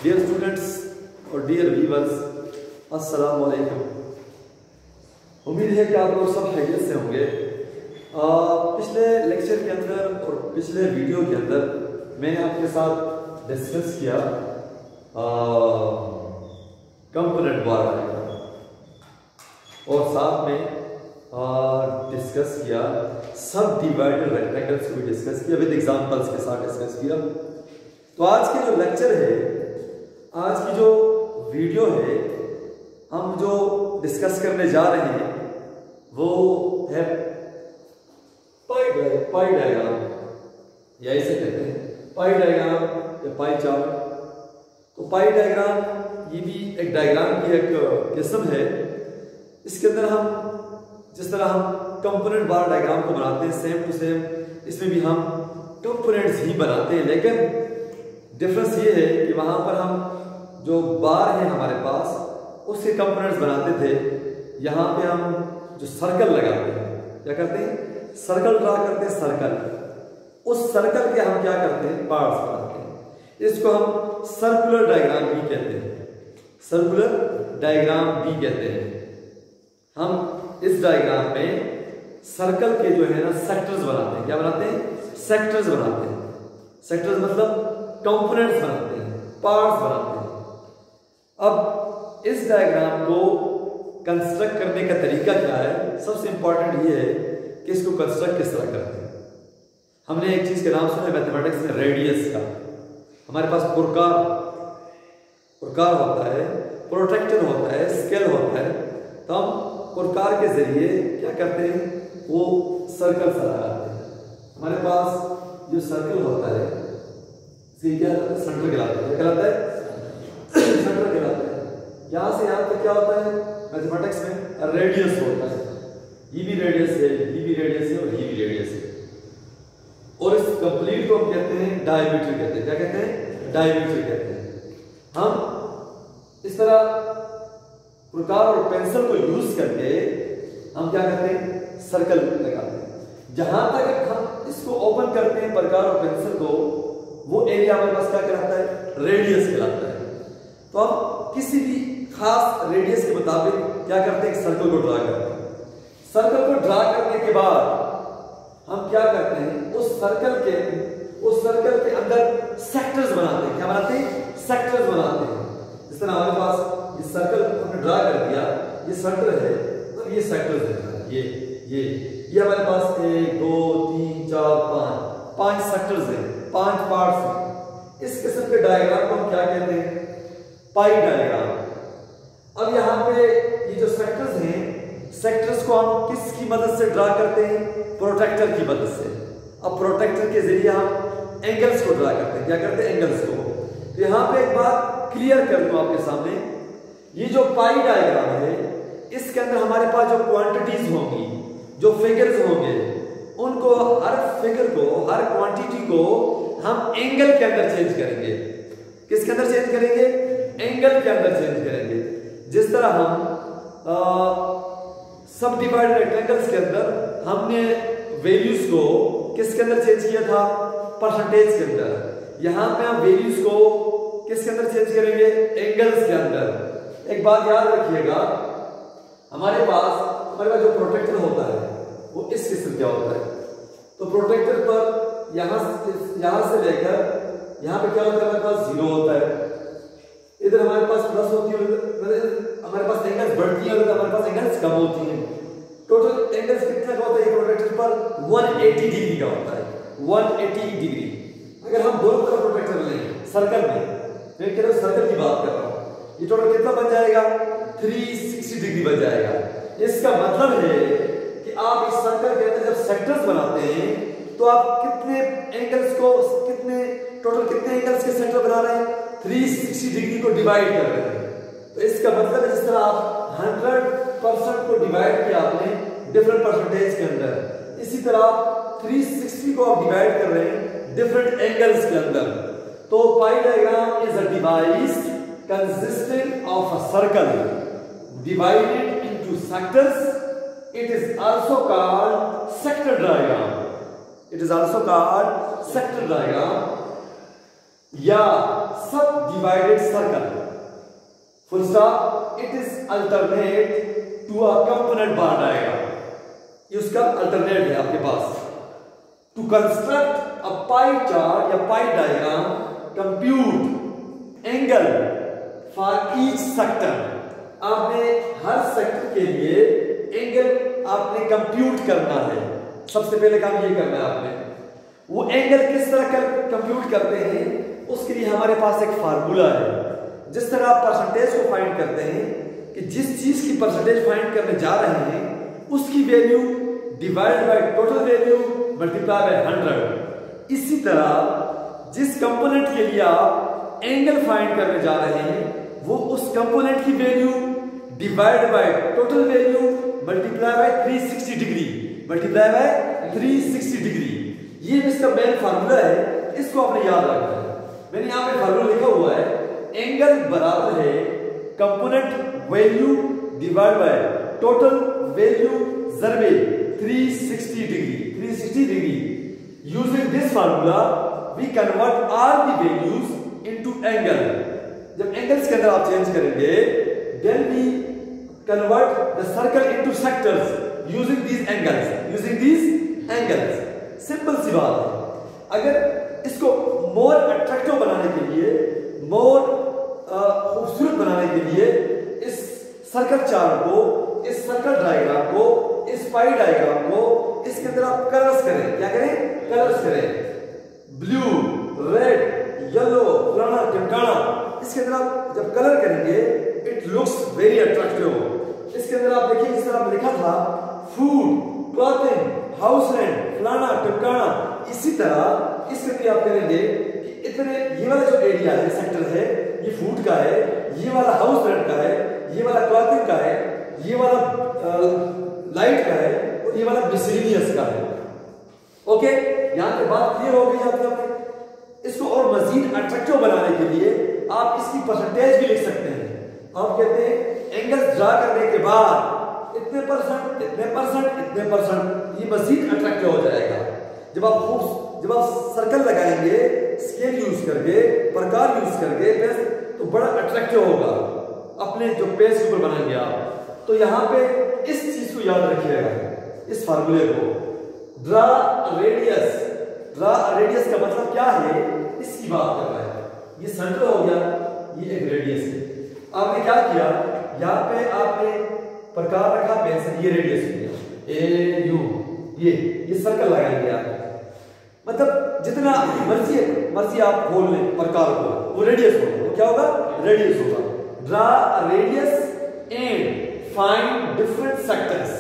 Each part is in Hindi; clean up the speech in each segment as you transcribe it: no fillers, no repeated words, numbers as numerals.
डियर स्टूडेंट्स और डियर व्यूअर्स, अस्सलाम वालेकुम। उम्मीद है कि आप लोग सब खैरियत से होंगे। पिछले लेक्चर के अंदर और पिछले वीडियो के अंदर मैंने आपके साथ डिस्कस किया कंपोनेंट बार डायग्राम और साथ में डिस्कस किया सब डिवाइडेड रेक्टेंगल्स को भी डिस्कस किया, विद एग्जांपल्स के साथ डिस्कस किया। तो आज के जो लेक्चर है, आज की जो वीडियो है, हम जो डिस्कस करने जा रहे हैं वो है पाई डायग्राम, या इसे कहते हैं पाई डायग्राम या पाई चार्ट। तो पाई डायग्राम ये भी एक डायग्राम की एक किस्म है। इसके अंदर हम जिस तरह हम कंपोनेंट बार डायग्राम को बनाते हैं सेम टू सेम इसमें भी हम कंपोनेंट्स ही बनाते हैं, लेकिन डिफरेंस ये है कि वहां पर हम जो बार है हमारे पास उसके कंपोनेंट्स बनाते थे। यहाँ पे हम जो सर्कल लगाते हैं, क्या करते हैं, सर्कल ड्रा करते हैं। सर्कल, उस सर्कल के हम क्या करते हैं, पार्ट्स बनाते हैं। इसको हम सर्कुलर डायग्राम भी कहते हैं, सर्कुलर डायग्राम भी कहते हैं। हम इस डायग्राम में सर्कल के जो है ना सेक्टर्स बनाते हैं। क्या बनाते हैं, सेक्टर्स बनाते हैं। सेक्टर्स मतलब कंपोनेंट्स बनाते हैं, पार्ट्स बनाते हैं। अब इस डायग्राम को कंस्ट्रक्ट करने का तरीका क्या है, सबसे इंपॉर्टेंट ये है कि इसको कंस्ट्रक्ट किस तरह करते हैं। हमने एक चीज का नाम सुना है मैथमेटिक्स में, रेडियस का। हमारे पास पुरकार होता है, प्रोट्रैक्टर होता है, स्केल होता है। तो हम पुरकार के जरिए क्या करते हैं, वो सर्कल सा लगाते हैं। हमारे पास जो सर्कल होता है क्या सेंटर कहलाता है, क्या कहलाता है, सेंटर कहलाता है। यहां से यहां तक क्या होता है मैथमेटिक्स में, रेडियस होता है। ये भी रेडियस है, ये भी रेडियस है और ये भी रेडियस है। और इस कंप्लीट को हम कहते हैं डायमीटर कहते हैं। क्या कहते हैं, डायमीटर कहते हैं। हम इस तरह प्रकार और पेंसिल को यूज करके हम क्या करते हैं, सर्कल लगाते हैं। जहां तक हम इसको ओपन करते हैं प्रकार और पेंसिल को, वो एरिया हमारे पास क्या कहलाता है, रेडियस कहलाता है। तो हम किसी भी खास रेडियस के मुताबिक क्या करते हैं, सर्कल को ड्रा करते हैं। सर्कल को ड्रा करने के बाद हम क्या करते हैं, उस सर्कल के अंदर सेक्टर्स बनाते हैं। क्या बनाते हैं, सेक्टर्स बनाते हैं। जिस तरह हमारे पास ये सर्कल हमने ड्रा कर दिया, ये सेंटर है और ये सेक्टर्स है। ये हमारे पास 1 2 3 4 5 सेक्टर्स हैं, 5 पार्ट्स हैं। इस किस्म के डायग्राम को हम क्या कहते हैं, पाई डायग्राम। अब यहाँ पे ये जो सेक्टर्स हैं, सेक्टर्स को हम किसकी मदद से ड्रा करते हैं, प्रोट्रैक्टर की मदद से। अब प्रोट्रैक्टर के जरिए हम एंगल्स को ड्रा करते हैं। क्या करते हैं, एंगल्स को। तो यहाँ पे एक बात क्लियर कर दूं आपके सामने, ये जो पाई डायग्राम है इसके अंदर हमारे पास जो क्वांटिटीज होंगी, जो फिगर्स होंगे, उनको हर फिगर को, हर क्वांटिटी को हम एंगल के अंदर चेंज करेंगे। किसके अंदर चेंज करेंगे, एंगल के अंदर चेंज करेंगे। जिस तरह हम सब डिवाइडेड रेक्टेंगल्स के अंदर हमने वैल्यूज को किसके अंदर चेंज किया था, परसेंटेज के अंदर। यहां पे हम वैल्यूज को किसके अंदर चेंज करेंगे, एंगल्स के अंदर। एक बात याद रखिएगा, हमारे पास जो प्रोट्रैक्टर होता है वो इस किस्म का होता है। तो प्रोट्रैक्टर पर यहां से लेकर यहां पे क्या होता है, हमारे पास 0 होता है। इधर हमारे पास प्लस होती है, हमारे पास एंगल्स बढ़ती है, हमारे पास एंगल्स कम होती हैं। टोटल एंगल्स कितना का होता है, प्रोट्रैक्टर पर 180 डिग्री का होता है, 180 डिग्री। अगर हम दोनों तरफ प्रोट्रैक्टर लें सर्कल में, मैं कह रहा हूं सर्कल की बात कर रहा हूं, ये टोटल कितना बन जाएगा, 360 डिग्री बन जाएगा। इसका मतलब है कि आप इस सर्कल के अंदर जब सेक्टर्स बनाते हैं तो आप कितने एंगल्स के सेक्टर बना रहे हैं, 360 डिग्री को डिवाइड कर रहे हैं। तो इसका मतलब है जिस तरह आप 100% को डिवाइड किया आपने डिफरेंट परसेंटेज के अंदर, इसी तरह 360 को आप डिवाइड कर रहे हैं डिफरेंट एंगल्स के अंदर। तो पाई diagram is a device consisting of a circle divided into sectors. It is also called sector diagram. It is also called sector diagram या subdivided circle. Full stop. It is alternate to a component bar diagram. ये उसका अल्टरनेट है आपके पास। To construct a pie chart या pie diagram, compute angle for each sector. आपने हर सेक्टर के लिए एंगल आपने कंप्यूट करना है। सबसे पहले काम ये करना है आपने। वो एंगल किस तरह कंप्यूट करते हैं, उसके लिए हमारे पास एक फार्मूला है। जिस तरह आप परसेंटेज को फाइंड करते हैं कि जिस चीज की परसेंटेज फाइंड करने जा रहे हैं उसकी value divide by total value multiply by 100। इसी तरह जिस कंपोनेंट के लिए आप एंगल फाइंड करने जा रहे हैं वो उस कंपोनेंट की value divide by total value multiply by 360 degree, multiply by 360 degree. ये इसका मेन फार्मूला है, इसको आपने याद रखना है। मैंने यहां पे फार्मूला लिखा हुआ है, एंगल बराबर है component value divide by total value ज़रबे 360 degree. 360 degree. Using this formula we convert all the values into angle. जब एंगल्स के अंदर आप चेंज करेंगे then we convert the circle into sectors using these angles, using these angles. Simple सी बात है। अगर इसको मोर अट्रैक्टिव बनाने के लिए, मोर खूबसूरत बनाने के लिए इस सर्कल चार्ट को, इस सर्कल डायग्राम को, इस पाई डायग्राम को इसके अंदर आप कलर्स करें। क्या करें? कलर्स करें। ब्लू, रेड, येलो, फलाना टिमकाना। इसके अंदर आप जब कलर करेंगे इट लुक्स वेरी अट्रैक्टिव। इसके अंदर आप देखिए जिस तरह लिखा था फूड, क्लॉथिंग, हाउस रेंट, फलाना टिमकाना। इसी तरह इसके अंदर आप करेंगे कि इतने ये वाला जो एरिया है, सेक्टर है, ये फूड का है, ये वाला हाउस रेंट का है, ये वाला क्लॉथिंग का है, ये वाला लाइट का है और ये वाला मिसलेनियस का है। ओके, यहां पे बात क्लियर हो गई आपको। इसको और मजीद अट्रैक्टिव बनाने के लिए आप इसकी परसेंटेज भी लिख सकते हैं। आप कहते हैं एंगल ड्रा करने के बाद इतने परसेंट, इतने परसेंट, इतने परसेंट, ये मजीद अट्रैक्टिव हो जाएगा। जब आप सर्कल लगाएंगे स्केल यूज करके, प्रकार यूज करके तो बड़ा अट्रैक्टिव होगा अपने जो पेज के ऊपर बनाएंगे आप। तो यहां पे इस चीज को याद रखिएगा, इस फार्मूले को। Draw radius. ड्रा रेडियस का मतलब क्या है, इसकी बात कर रहा है। ये सेंटर हो गया, ये एक रेडियस है। आपने क्या किया, यहां पे आपने प्रकार रखा पेंसिल, ये रेडियस हो गया ए यू, ये सर्कल लगाएंगे आप। मतलब जितना मर्जी आप खोल लें प्रकार को, वो रेडियस होगा। वो क्या होगा? रेडियस होगा। Draw radius and find different sectors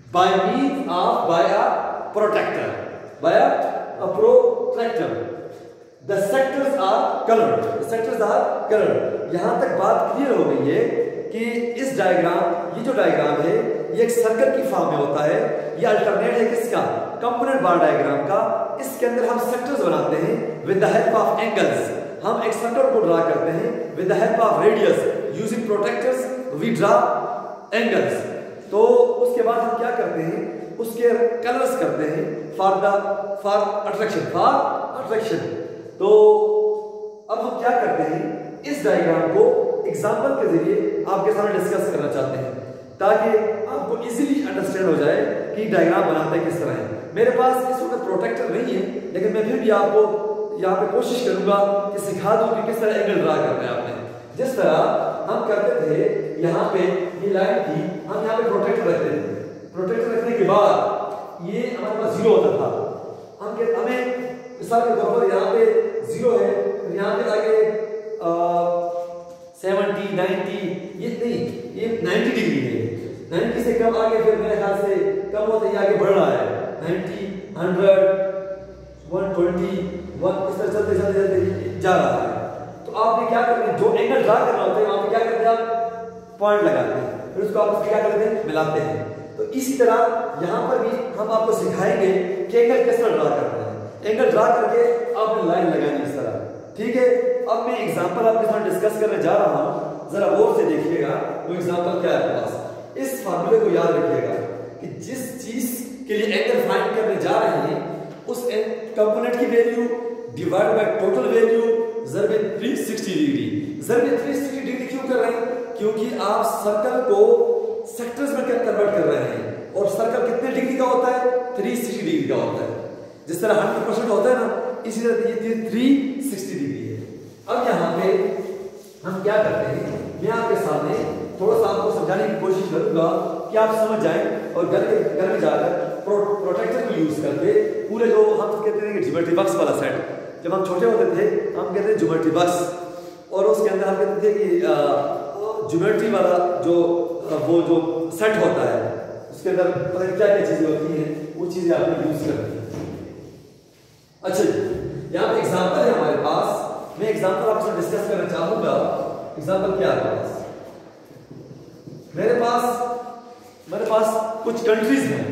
by means of by a protractor, by a protractor. The sectors are coloured, the sectors are coloured. यहां तक बात क्लियर हो गई है कि इस डायग्राम, ये जो डायग्राम है ये एक सर्कल की फॉर्म में होता है। ये अल्टरनेट है किसका? कंपोनेंट बार डायग्राम का। इसके अंदर हम सेक्टर्स बनाते हैं with the help of angles. हम एक सर्कल को ड्रा करते हैं with the help of radius. Using protractors we draw angles. तो उसके बाद हम क्या करते हैं, उसके कलर्स करते हैं फॉर अट्रैक्शन। तो अब हम क्या करते हैं, इस डायग्राम को एग्जांपल के जरिए आपके सामने डिस्कस करना चाहते हैं ताकि आपको इजीली अंडरस्टैंड हो जाए कि डायग्राम बनाते किस तरह है। मेरे पास इस वक्त प्रोट्रैक्टर नहीं है, लेकिन मैं फिर भी आपको यहाँ पे कोशिश करूंगा कि सिखा दूं कि किस तरह एंगल ड्रा करना है आपने। जिस तरह हम करते थे, यहाँ पे ये लाइन थी, हम यहाँ पे प्रोट्रैक्टर रखते थे। प्रोट्रैक्टर रखने के बाद ये हमारे पास 0 होता था। हमें मिसाल के तौर पर यहाँ पे 0 है, यहाँ पे आगे 70, 90, ये नहीं, ये 90 डिग्री है। 90 से कम आगे फिर मेरे ख्याल से कम होते ही आगे बढ़ रहा है। 90, 100, 120, 1 इस तरह चलते चलते चलते जा रहा है। तो आपने क्या करना है, जो एंगल ड्रा करना होता है वहां पे क्या करते हैं, आप पॉइंट लगाते हैं, फिर उसको आपस में क्या करते हैं, मिलाते हैं। तो इसी तरह यहाँ पर भी हम आपको सिखाएंगे कि एंगल किस तरह ड्रा करना है। एंगल ड्रा करके आपने लाइन लगानी इस तरह, ठीक है। अब मैं एग्जांपल आपके साथ डिस्कस करने जा रहा हूं, जरा गौर से देखिएगा वो एग्जांपल क्या है आपके पास। इस फार्मूले को याद रखिएगा कि जिस चीज के लिए एंगल फाइंड करने जा रहे हैं कंपोनेंट की value divide by total value ज़रबे 360 डिग्री। ज़रबे 360 डिग्री क्यों कर रहे हैं? क्योंकि आप सर्कल को सेक्टर्स में कन्वर्ट कर रहे हैं और सर्कल कितने डिग्री का होता है? 360 डिग्री का होता है। जिस तरह 100% होता है ना, इसी तरह ये 360 डिग्री है। अब यहाँ पे हम क्या करते हैं, मैं आपके सामने थोड़ा सा आपको समझाने की कोशिश करूंगा कि आप समझ जाएं और घर में जाकर प्रोटेक्टर को यूज करके पूरे जो हम कहते हैं कि ज्योमेट्री बॉक्स वाला सेट, जब हम छोटे होते थे हम कहते हैं ज्योमेट्री बॉक्स, और उसके अंदर हम कहते थे कि ज्योमेट्री वाला जो वो जो सेट होता है उसके अंदर पता नहीं क्या क्या चीजें होती हैं, वो चीजें आपको यूज करते हैं। अच्छा, यहाँ पे एग्जाम्पल है हमारे पास, मैं एग्जाम्पल आपसे डिस्कस करना चाहूंगा। एग्जाम्पल क्या है मेरे पास कुछ कंट्रीज हैं।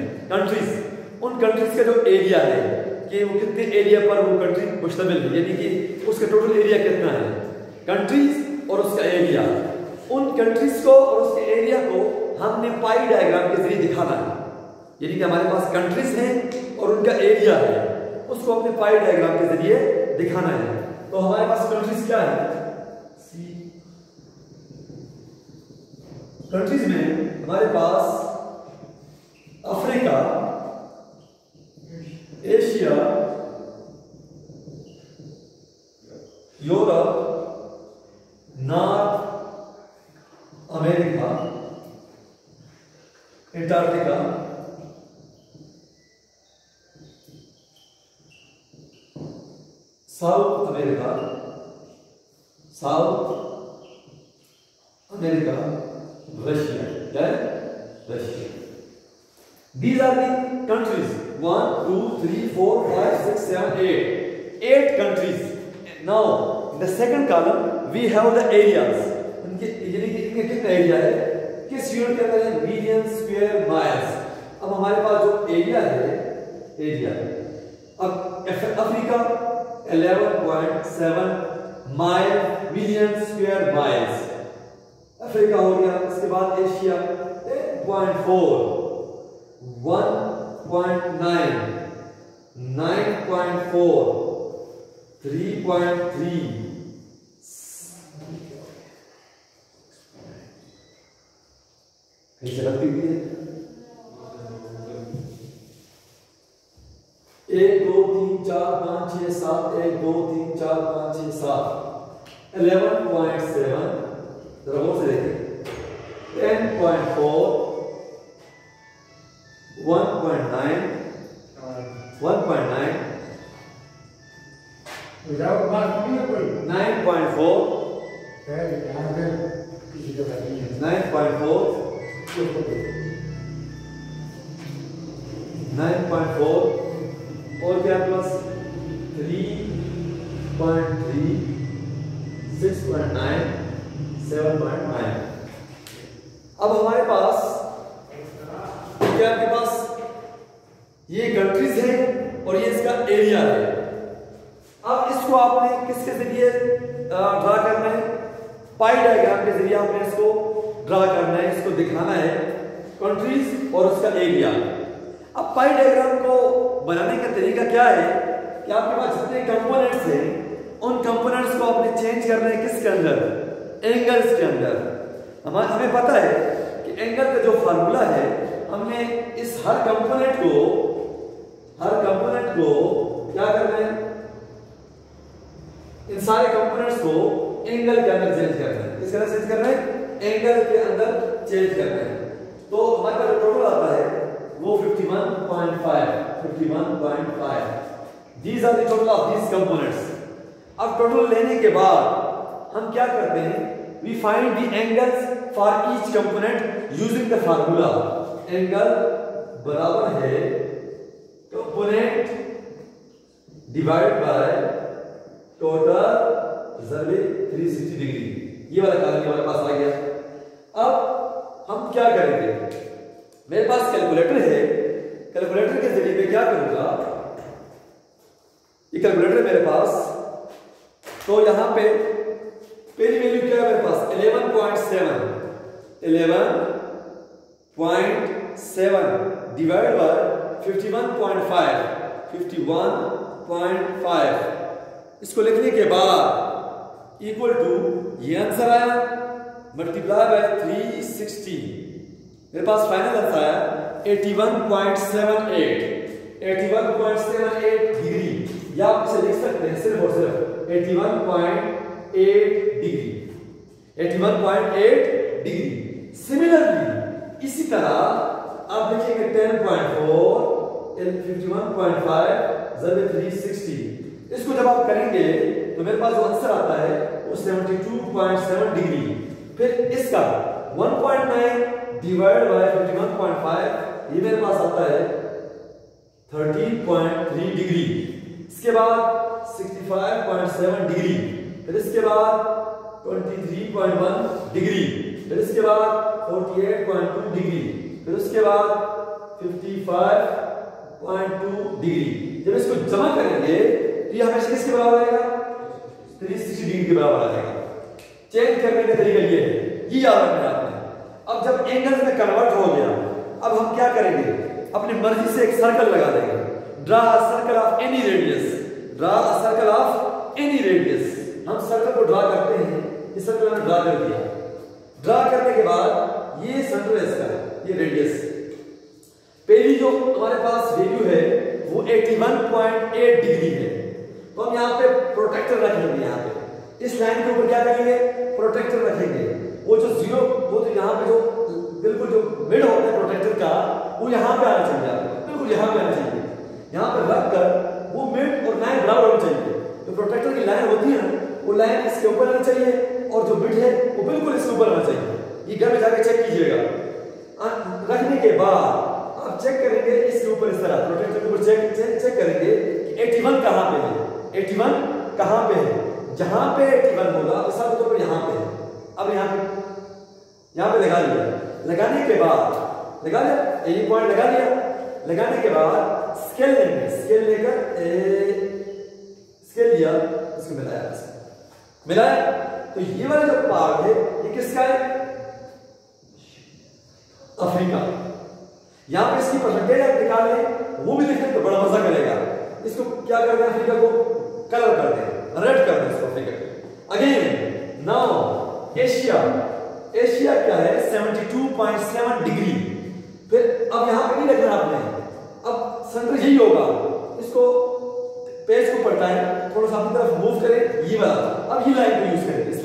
उन कंट्रीज का जो एरिया है कि वो कितने एरिया पर वो कंट्री मुश्तमिल है, यानी कि उसका टोटल एरिया कितना है, कंट्रीज और उसका एरिया। उन कंट्रीज को और उसके एरिया को हमने पाई डायग्राम के जरिए दिखाना है, यानी कि हमारे पास कंट्रीज हैं और उनका एरिया है, उसको अपने पाई डायग्राम के जरिए दिखाना है। तो हमारे पास कंट्रीज क्या है? कंट्रीज में हमारे पास Africa, Asia, Europe, North America, Antarctica, South America, Russia, Russia. These are the countries. 1, 2, 3, 4, 5, 6, 7, 8. 8 countries. Now, in the second column, we have the areas. इनके कितने एरिया है? किस यूनिट के अंदर है? Million square miles. अब हमारे पास जो एरिया है, अब Africa 11.7 mile million square miles, Africa हो गया। इसके बाद एशिया 8.4, 1.9, 9.4, 3.3, 1, 2, 3, 4, 5, 6, 7, 1, 2, 3, 4, 5, 6, 7, 11.7, जरा और से देखें, 10.4, 1.9, 1.9, without marking it, 9.4, 9.4, और क्या प्लस 3.3, 6.9, 7.9। अब हमारे पास क्या, आपके पास ये कंट्रीज है और ये इसका एरिया है। अब इसको आपने किसके जरिए ड्रा करना है? पाई डायग्राम के जरिए आपने इसको ड्रा करना है, इसको दिखाना है, कंट्रीज और उसका एरिया। अब पाई डायग्राम को बनाने का तरीका क्या है कि आपके पास जितने कंपोनेंट्स हैं उन कंपोनेंट्स को आपने चेंज करना है किसके अंदर? एंगल्स के अंदर। हमें पता है कि एंगल का जो फार्मूला है, हमने इस हर कंपोनेंट को क्या करना है? इन सारे कंपोनेंट्स को एंगल के अंदर चेंज करना है। किस तरह चेंज करना है? एंगल के अंदर चेंज करना है। तो हमारे पास जो टोटल आता है वो 51.5। These are the total of these components. अब टोटल लेने के बाद हम क्या करते हैं? We find the angles for each component using the formula. Angle बराबर है कंपोनेंट डिवाइड बाय टोटल ज़रबे 360 डिग्री। ये वाला कॉलम हमारे पास आ गया। अब हम क्या करेंगे? मेरे पास कैलकुलेटर है, कैलकुलेटर के जरिए मैं क्या करूंगा? ये कैलकुलेटर मेरे पास, तो यहां पे पहली वैल्यू क्या है मेरे पास? 11.7 डिवाइड बाय 51.5। 51.5। इसको लिखने के बाद इक्वल टू, ये आंसर आया मल्टीप्लाई बाय 360, मेरे पास फाइनल आंसर आया 81.78 डिग्री, या आप इसे लिख सकते हैं सिर्फ और सिर्फ 81.8 डिग्री, 81.8 डिग्री। सिमिलरली इसी तरह आप लिखेंगे 10.4 51.5 जब 360, इसको जब आप करेंगे तो मेरे पास जो आंसर आता है वो 72.7 डिग्री। फिर इसका 1.9 डिवाइड बाय 51.5, ये मेरे पास आता है 13.3 डिग्री। इसके बाद 65.7 डिग्री, फिर इसके बाद 23.1 डिग्री, फिर इसके बाद 48.2 डिग्री, फिर उसके बाद 55.2 डिग्री। जब इसको जमा करेंगे तो ये हमेशा किसके बराबर आएगा? 360 डिग्री के बराबर आएगा। चेंज करने का तरीका ये है, ये याद रखना आपने। अब जब एंगल में कन्वर्ट हो गया, अब हम क्या करेंगे? अपनी मर्जी से एक सर्कल लगा देंगे। Draw a circle of any radius, draw a circle of any radius. हम सर्कल को ड्रा करते हैं, इस सर्कल में ड्रा कर दिया। ड्रा करने के बाद ये सर्कल है इसका, ये रेडियस। पहली जो हमारे पास वैल्यू है वो 81.8 डिग्री है, तो हम यहाँ पे प्रोटेक्टर रख लेंगे। यहाँ पे इस लाइन के ऊपर क्या करेंगे? प्रोटेक्टर रखेंगे। वो जो जीरो, वो तो यहाँ पे जो बिल्कुल जो मिड होता है प्रोटेक्टर का, वो यहाँ पे आना चाहिए, बिल्कुल यहाँ पे आना चाहिए। यहाँ पे रखकर वो मिड और लाइन बराबर होनी चाहिए। तो प्रोटेक्टर की लाइन होती है ना, वो लाइन इसके ऊपर आनी चाहिए और जो मिड है वो बिल्कुल इसके ऊपर आना चाहिए। ये घर में जाके चेक कीजिएगा। रखने के बाद आप चेक करेंगे इसके ऊपर, इस तरह प्रोटेक्टर के ऊपर चेक करेंगे कि 81 कहाँ पे है, 81 कहाँ पे है। जहां पे 81 होगा उसका मतलब यहाँ पे है। अब यहाँ पे लगा लिया। लगाने के बाद लगा लिया, यही पॉइंट लगा लिया। लगाने के बाद स्केल लेंगे, स्केल लेकर स्केल लिया, इसको मिलाया। तो ये वाला जो पार्ट है ये किसका है? अफ्रीका। यहां पे इसकी परसेंटेज आप निकालें, वो भी लिखें तो बड़ा मजा करेगा। इसको क्या करते हैं? अफ्रीका को कलर कर दें, रेड कर दें इसको अफ्रीका। अगेन नाउ एशिया क्या है? 72.7 डिग्री। फिर अब यहां पे नहीं लिखना आपने, अब सेंटर यही होगा। इसको पेज को पलटाएं, थोड़ा सा अपनी तरफ मूव करें, ये वाला। अब ये लाइन को यूज करें, इस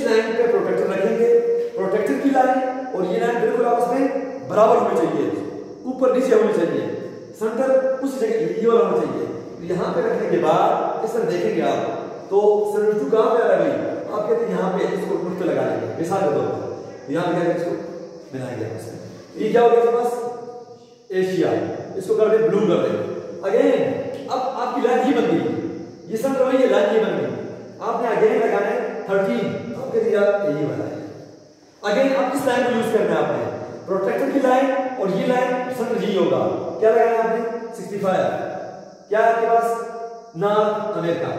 लाइन पे प्रोटेक्टर रखेंगे। प्रोटेक्टर की लाइन और ये लाइन बिल्कुल आपस में बराबर होनी चाहिए, ऊपर नीचे होनी चाहिए। सेंटर उस जगह ये वाला होना चाहिए। यहाँ पे रखने के बाद इस तरह देखेंगे आप, तो 72 कहाँ पे आ रहा है? आप कहते हैं यहाँ पे इसको उठ पे लगा लेंगे, मिसाल के तौर पर यहाँ पे इसको मिलाएंगे। ये क्या हो गया पास? एशिया। इसको कर दे ब्लू कर दे। अगेन अब आपकी लाइन ये बन गई, ये सेंटर वही है, लाइन ये बन गई। आपने अगेन लगाना है 13, आपके दिया यही वाला है। अगेन अब इस लाइन को यूज करना है आपने, प्रोटेक्टर की लाइन और ये लाइन सेंटर यही होगा। क्या लगाना है आपने? 65। क्या है आपके पास? North America.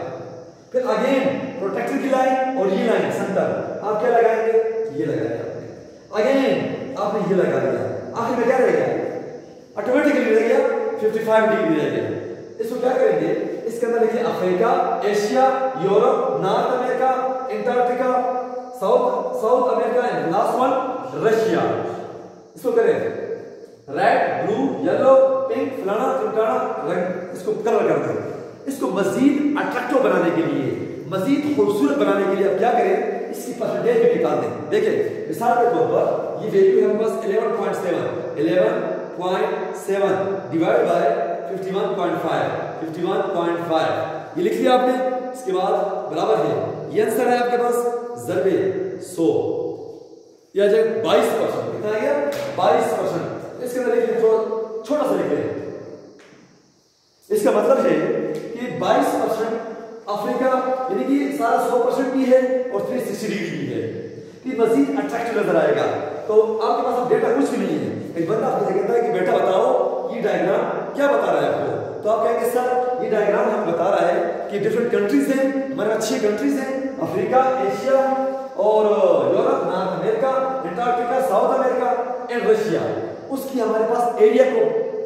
फिर अगेन प्रोटेक्टर की लाइन और ये लाइन सेंटर, आप क्या लगाएंगे? ये लगाएंगे आपने। अगेन आपने ये लगा दिया, आखिर में क्या रह गया? ऑटोमेटिकली रह गया 55 डिग्री रह गया। इसको क्या करेंगे? इसके अंदर लिखिए Africa, Asia, Europe, North America, Antarctica, South America and last one Russia. इसको करें रेड, ब्लू, येलो, पिंक, फलाना चिमकाना रंग, इसको कलर कर दें। इसको मजीद अट्रैक्टिव बनाने के लिए, मजीद खूबसूरत बनाने के लिए आप क्या करें? इसकी परसेंटेज भी निकाल दें। देखिए मिसाल के तौर पर ये वैल्यू है बस 11.7 डिवाइड बाय 51.5 ये लिख लिया आपने। इसके बाद बराबर है, ये आंसर है आपके पास ज़रबे 100 या 22%। कितना आ गया? 22%। इसके अंदर लिख छोटा सा लिख लें। इसका मतलब है कि 22% अफ्रीका, यानी कि सारा 100% भी है और 360 डिग्री भी है, कि मजीद अट्रैक्टिव नजर आएगा। तो आपके पास अब डेटा कुछ भी नहीं है। एक बंदा आपको कहता है कि बेटा बताओ ये डायग्राम क्या बता रहा है आपको, तो आप कहेंगे सर ये डायग्राम हमें बता रहा है कि डिफरेंट कंट्रीज हैं, हमारे 6 कंट्रीज हैं, अफ्रीका, एशिया और Europe, North America, Antarctica, South America and Russia. उसकी हमारे पास एरिया को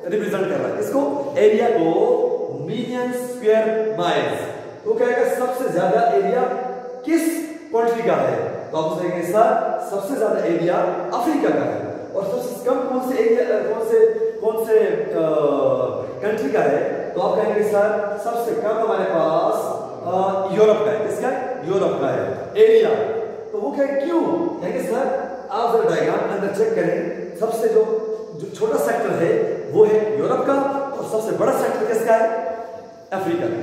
रिप्रेजेंट कर रहा है, इसको एरिया को मिलियन स्क्वायर माइल्स। वो कहेगा सबसे ज्यादा एरिया किस कंट्री का है, तो आप कहेंगे सर सबसे ज्यादा एरिया अफ्रीका का है, और सबसे कम कौन से एरिया कौन से कंट्री का है, तो आप कहेंगे सर सबसे कम हमारे पास यूरोप का है। किसका है? यूरोप का है एरिया। तो वो कहेंगे क्यों, कहेंगे सर आप जरा डायग्राम अंदर चेक करें, सबसे जो छोटा सेक्टर है वो है यूरोप का, और सबसे बड़ा सेक्टर किसका है? अफ्रीका का।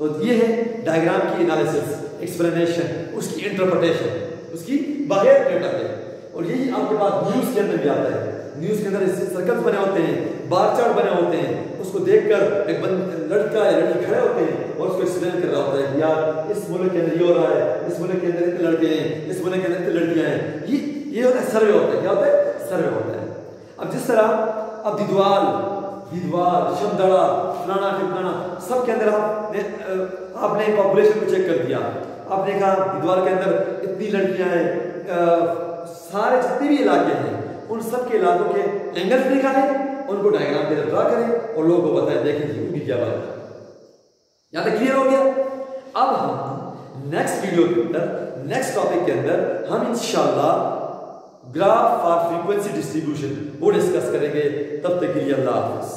तो ये है डायग्राम की एनालिसिस, एक्सप्लेनेशन, उसकी इंटरप्रिटेशन, उसकी बगैर डेटा के। और यही आपके पास न्यूज के अंदर भी आता है। न्यूज के अंदर सर्कल्स बने होते हैं, बार चार्ट बने होते हैं, उसको देखकर एक लड़का या लड़की खड़े होते हैं और उसको एक्सप्लेन कर रहा होता है कि यार इस मुल्क के अंदर ये हो रहा है, इस मुल्क के अंदर इतने लड़के हैं, इस मुल्क के अंदर इतने लड़कियां हैं। ये होता है सर्वे होता है। क्या होता है? सर्वे होता है। अब जिस तरह अब दिदवाल शमदड़ा फलाना ठिकाना सब के अंदर आपने पॉपुलेशन को चेक कर दिया, आपने कहा दिदवाल के अंदर इतनी लड़कियां हैं, सारे जितने भी इलाके हैं उन सब के इलाकों के एंगल्स निकालें, उनको डायग्राम के अंदर ड्रा करें और लोगों को बताएं देखिए जी उनकी क्या बात है। यहां तक क्लियर हो गया? अब हम नेक्स्ट वीडियो के अंदर, नेक्स्ट टॉपिक के अंदर हम इंशाल्लाह ग्राफ फॉर फ्रीक्वेंसी डिस्ट्रीब्यूशन वो डिस्कस करेंगे। तब तक के लिए अल्लाह हाफिज़।